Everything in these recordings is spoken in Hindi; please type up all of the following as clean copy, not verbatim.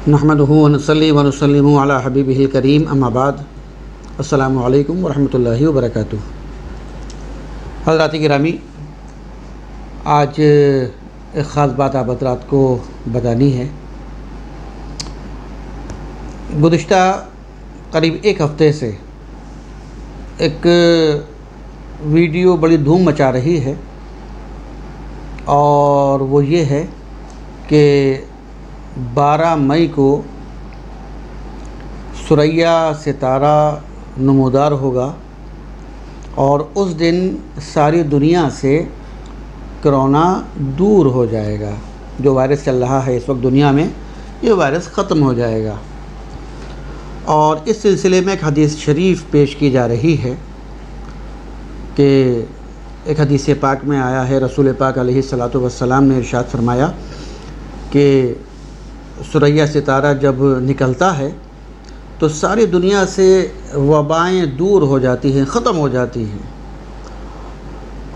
नहमदुहु व नसल्ली व नुसल्लिमु अला हबीबिहिल करीम अम्मा बाद। अस्सलामु अलैकुम व रहमतुल्लाहि व बरकातुहू। हज़रात गिरामी, आज एक ख़ास बात आप हज़रात को बतानी है। गुज़िश्ता करीब एक हफ़्ते से एक वीडियो बड़ी धूम मचा रही है और वो ये है कि 12 मई को सुरैया सितारा नमूदार होगा और उस दिन सारी दुनिया से कोरोना दूर हो जाएगा। जो वायरस चल रहा है इस वक्त दुनिया में, ये वायरस ख़त्म हो जाएगा। और इस सिलसिले में एक हदीस शरीफ पेश की जा रही है कि एक हदीस पाक में आया है, रसूल पाक अलैहिस्सलातु वस्सलाम ने इरशाद फरमाया कि सुरैया सितारा जब निकलता है तो सारी दुनिया से वबाएँ दूर हो जाती हैं, ख़त्म हो जाती हैं।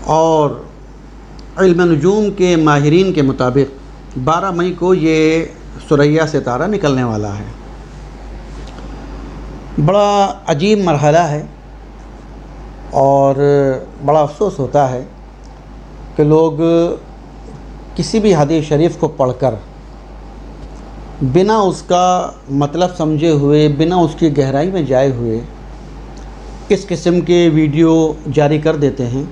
और इल्म नजूम के माहिरीन के मुताबिक 12 मई को ये सुरैया सितारा निकलने वाला है। बड़ा अजीब मरहला है और बड़ा अफसोस होता है कि लोग किसी भी हदीस शरीफ को पढ़कर बिना उसका मतलब समझे हुए, बिना उसकी गहराई में जाए हुए इस किस्म के वीडियो जारी कर देते हैं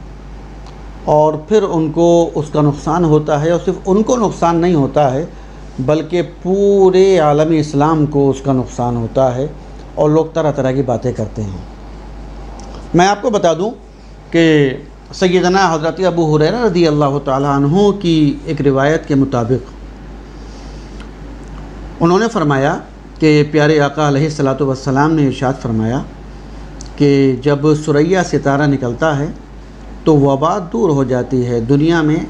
और फिर उनको उसका नुकसान होता है। और सिर्फ उनको नुकसान नहीं होता है बल्कि पूरे आलम इस्लाम को उसका नुकसान होता है और लोग तरह तरह की बातें करते हैं। मैं आपको बता दूं कि सैयदना हज़रत अबू हुरैरा रज़ी अल्लाह तआला अन्हु की एक रिवायत के मुताबिक उन्होंने फरमाया कि प्यारे आका अलैहिस्सलातु वस्सलाम ने इरशाद फरमाया कि जब सुरैया सितारा निकलता है तो वबा दूर हो जाती है दुनिया में,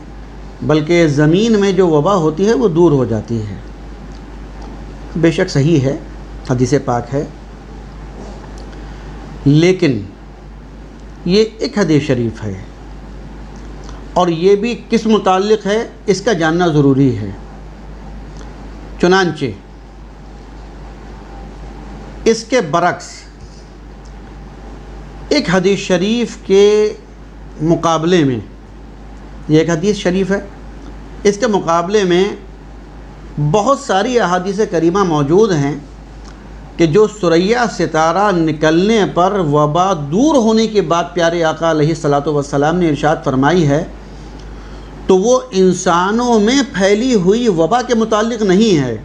बल्कि ज़मीन में जो वबा होती है वो दूर हो जाती है। बेशक सही है, हदीस पाक है, लेकिन ये एक हदीस शरीफ है और ये भी किस मुताल्लिक़ है इसका जानना ज़रूरी है। चुनांचे इसके बरक्स एक हदीस शरीफ के मुकाबले में, ये एक हदीस शरीफ है, इसके मुकाबले में बहुत सारी अहादीस करीमा मौजूद हैं कि जो सुरैया सितारा निकलने पर वबा दूर होने के बाद प्यारे आका अलैहिस्सलातु वस्सलाम ने इरशाद फरमाई है, तो वो इंसानों में फैली हुई वबा के मुताल्लिक़ नहीं है,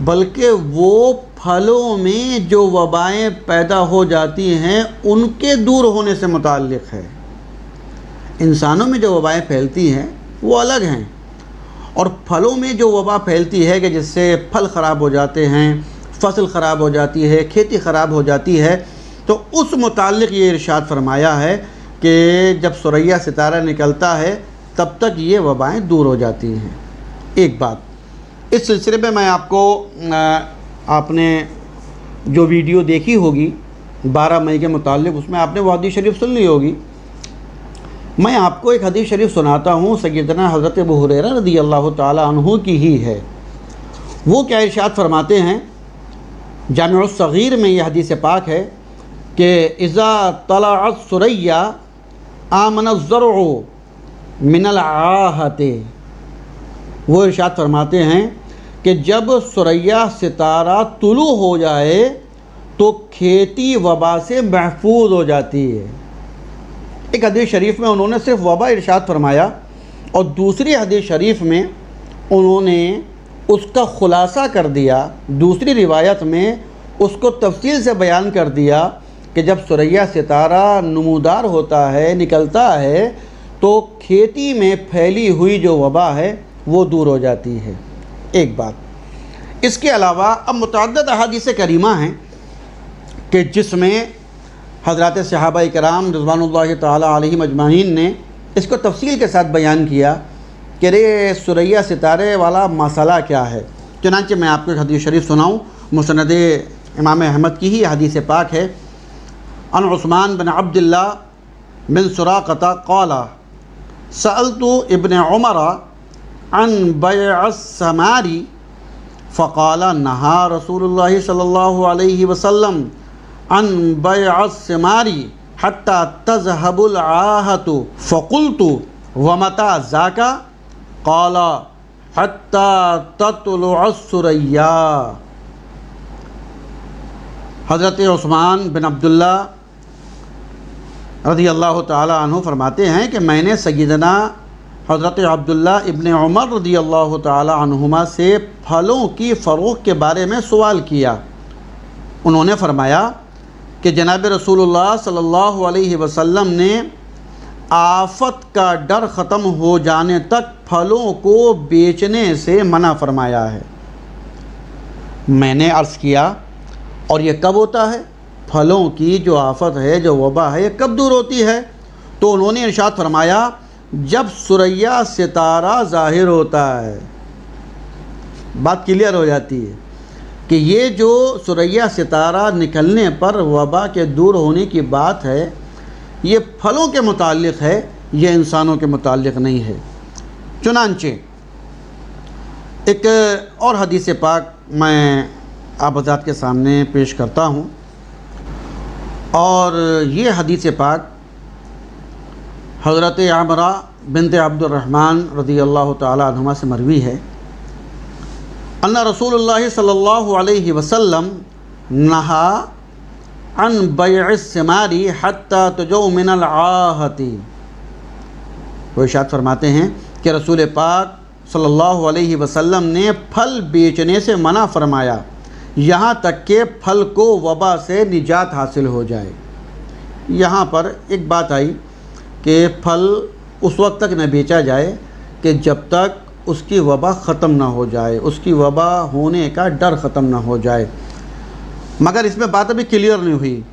बल्कि वो फलों में जो वबाएँ पैदा हो जाती हैं उनके दूर होने से मुताल्लिक़ है। इंसानों में जो वबाएँ फैलती हैं वो अलग हैं, और फलों में जो वबा फैलती है कि जिससे फल ख़राब हो जाते हैं, फसल ख़राब हो जाती है, खेती ख़राब हो जाती है, तो उस मुताल्लिक़ ये इरशाद फरमाया है कि जब सुरैया सितारा निकलता है तब तक ये वबाएँ दूर हो जाती हैं। एक बात इस सिलसिले में मैं आपको, आपने जो वीडियो देखी होगी 12 मई के मुताल्लिक़, उसमें आपने वो हदीस शरीफ सुन ली होगी। मैं आपको एक हदीस शरीफ सुनाता हूँ, सैयदना हज़रत अबू हुरैरा रज़ी अल्लाह तआला अन्हु की ही है। वो क्या इरशाद फरमाते हैं, जामिउस सगीर में यह हदीस पाक है कि इज़ा तलअत सुरैया आमनज़ ज़रउ मिनल आहते। वो इरशाद फरमाते हैं कि जब सुरैया सितारा तुलू हो जाए तो खेती वबा से महफूज हो जाती है। एक हदीस शरीफ में उन्होंने सिर्फ वबा इरशाद फरमाया और दूसरी हदीस शरीफ में उन्होंने उसका ख़ुलासा कर दिया, दूसरी रिवायत में उसको तफसील से बयान कर दिया कि जब सुरैया सितारा नमूदार होता है, निकलता है, तो खेती में फैली हुई जो वबा है वो दूर हो जाती है। एक बात। इसके अलावा अब मुतअद्दिद अहादीस करीमा हैं कि जिसमें हज़रात सहाबा किराम रिज़वानुल्लाहि तआला अलैहिम अजमाइन ने इसको तफसील के साथ बयान किया कि रे सुरैया सितारे वाला मसला क्या है। चुनांचे मैं आपको एक हदीस शरीफ सुनाऊँ, मुस्नद इमाम अहमद की ही हदीस पाक है। अन उस्मान बिन अब्दुल्लाह बिन सुराक़ता क़ाला सअलतु इब्न उमर अन बैअस समारी फ़क़ाला नहा रसूलुल्लाह सल्लल्लाहु अलैहि वसल्लम अन बैअस सिमारी हत्ता तज़हबुल आहतु फ़क़ुल्तु वमता ज़ाका क़ाला हत्ता तत्लुअस सुरैया। हज़रत उस्मान बिन अब्दुल्ला रज़ी अल्लाह ताला अन्हु फरमाते हैं कि मैंने सय्यदना हज़रत अब्दुल्ला इब्न उमर रज़ी अल्लाह ताला अन्हुमा से फलों की फ़रोख्त के बारे में सवाल किया। उन्होंने फरमाया कि जनाब रसूलुल्लाह सल्लल्लाहु अलैहि वसल्लम ने आफ़त का डर ख़त्म हो जाने तक फलों को बेचने से मना फरमाया है। मैंने अर्ज़ किया और ये कब होता है? फलों की जो आफ़त है, जो वबा है, ये कब दूर होती है? तो उन्होंने इरशाद फरमाया जब सुरैया सितारा ज़ाहिर होता है। बात क्लियर हो जाती है कि ये जो सुरैया सितारा निकलने पर वबा के दूर होने की बात है, ये फलों के मुताल्लिक़ है, ये इंसानों के मुताल्लिक़ नहीं है। चुनांचे एक और हदीस पाक मैं आप हज़रात के सामने पेश करता हूँ, और ये हदीस पाक हज़रत आमरा बिनते अब्दुर्रहमान रज़ी अल्लाह ताला अन्हुमा से मरवी है। अन्ना रसूलुल्लाह सल्लल्लाहु अलैहि वसल्लम नहा अन बैअस सिमारी हत्ता तुजौ मिनल आहती। वो इरशाद फरमाते हैं कि रसूल पाक सल्लल्लाहु अलैहि वसल्लम ने फल बेचने से मना फरमाया यहाँ तक के फल को वबा से निजात हासिल हो जाए। यहाँ पर एक बात आई कि फल उस वक्त तक न बेचा जाए कि जब तक उसकी वबा ख़त्म ना हो जाए, उसकी वबा होने का डर ख़त्म ना हो जाए। मगर इसमें बात अभी क्लियर नहीं हुई।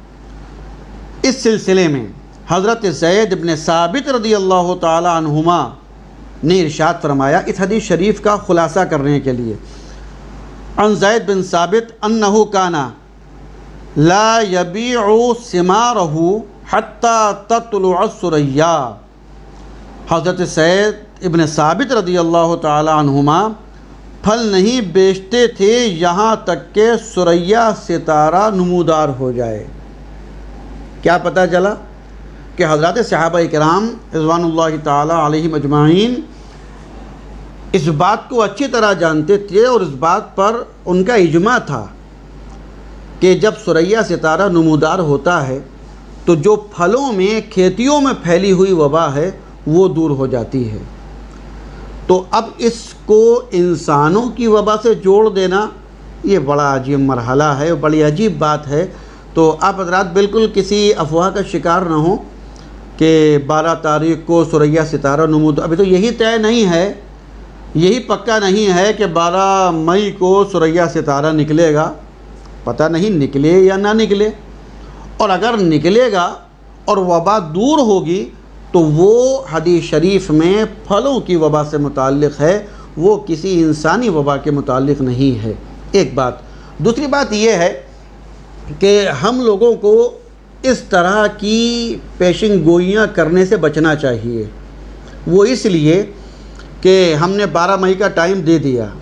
इस सिलसिले में हज़रत ज़ैद इब्न साबित रज़ी अल्लाह ताला अन्हुमा ने इरशाद फरमाया इस हदीस शरीफ का ख़ुलासा करने के लिए, अन ज़ैद बिन साबित अन्नहु काना ला यबीउ सिमारहु हत्ता तत्लुअस सुरैया। हज़रत ज़ैद इब्न साबित रज़ी अल्लाह ताला अन्हुमा फल नहीं बेचते थे यहाँ तक के सुरैया सितारा नमूदार हो जाए। क्या पता चला कि हज़रत सहाबा इकराम रिज़वानुल्लाहि ताला अलैहिम अजमाइन इस बात को अच्छी तरह जानते थे और इस बात पर उनका इजमा था कि जब सुरैया सितारा नमूदार होता है तो जो फलों में, खेतियों में फैली हुई वबा है वो दूर हो जाती है। तो अब इसको इंसानों की वबा से जोड़ देना ये बड़ा अजीब मरहला है, बड़ी अजीब बात है। तो आप हज़रात बिल्कुल किसी अफवाह का शिकार ना हो कि 12 तारीख़ को सुरैया सितारा नमूदार, अभी तो यही तय नहीं है, यही पक्का नहीं है कि 12 मई को सुरैया सितारा निकलेगा। पता नहीं निकले या ना निकले, और अगर निकलेगा और वबा दूर होगी तो वो हदीस शरीफ में फलों की वबा से मुताल्लिक़ है, वो किसी इंसानी वबा के मुताल्लिक़ नहीं है। एक बात। दूसरी बात ये है कि हम लोगों को इस तरह की पेशिंग गोइयाँ करने से बचना चाहिए। वो इसलिए कि हमने 12 मई का टाइम दे दिया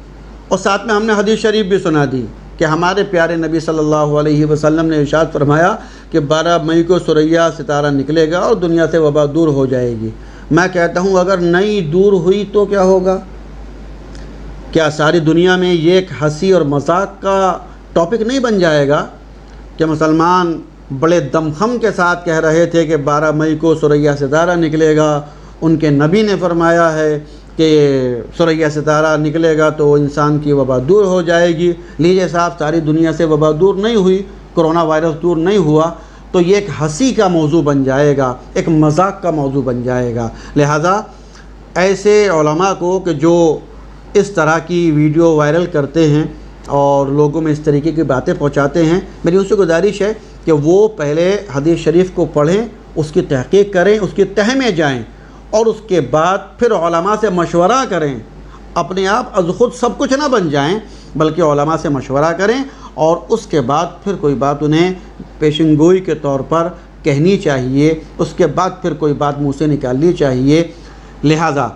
और साथ में हमने हदीस शरीफ भी सुना दी कि हमारे प्यारे नबी सल्लल्लाहु अलैहि वसल्लम ने इरशाद फरमाया कि 12 मई को सुरैया सितारा निकलेगा और दुनिया से वबा दूर हो जाएगी। मैं कहता हूँ अगर नहीं दूर हुई तो क्या होगा? क्या सारी दुनिया में ये एक हंसी और मजाक का टॉपिक नहीं बन जाएगा कि मुसलमान बड़े दमखम के साथ कह रहे थे कि 12 मई को सुरैया सितारा निकलेगा, उनके नबी ने फरमाया है कि सुरैया सितारा निकलेगा तो इंसान की वबा दूर हो जाएगी। लीजिए साहब, सारी दुनिया से वबा दूर नहीं हुई, कोरोना वायरस दूर नहीं हुआ, तो ये एक हंसी का मौजू बन जाएगा, एक मजाक का मौजू बन जाएगा। लिहाजा ऐसे उलमा को कि जो इस तरह की वीडियो वायरल करते हैं और लोगों में इस तरीके की बातें पहुंचाते हैं, मेरी उनसे गुजारिश है कि वो पहले हदीस शरीफ को पढ़ें, उसकी तहक़ीक़ करें, उसकी तह में जाएँ और उसके बाद फिर उलमा से मशवरा करें। अपने आप अज़ ख़ुद सब कुछ ना बन जाएं, बल्कि उलमा से मशवरा करें और उसके बाद फिर कोई बात उन्हें पेशेंगोई के तौर पर कहनी चाहिए, उसके बाद फिर कोई बात मुँह से निकालनी चाहिए। लिहाजा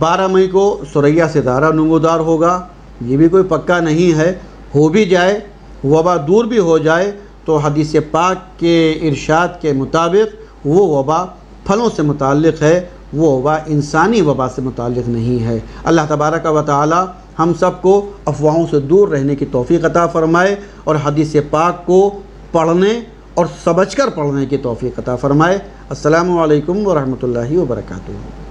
12 मई को सुरैया सितारा नमूदार होगा ये भी कोई पक्का नहीं है। हो भी जाए, वबा दूर भी हो जाए, तो हदीस पाक के इरशाद के मुताबिक वो वबा फलों से मुताल्लिक़ है, वो वबा इंसानी वबा से मुताल्लिक़ नहीं है। अल्लाह तबारक व तआला हम सबको अफवाहों से दूर रहने की तौफ़ीक़ अता फ़रमाए और हदीस पाक को पढ़ने और समझकर पढ़ने की तौफ़ीक़ अता फ़रमाए। अस्सलामु अलैकुम व रहमतुल्लाहि व बरकातुहू।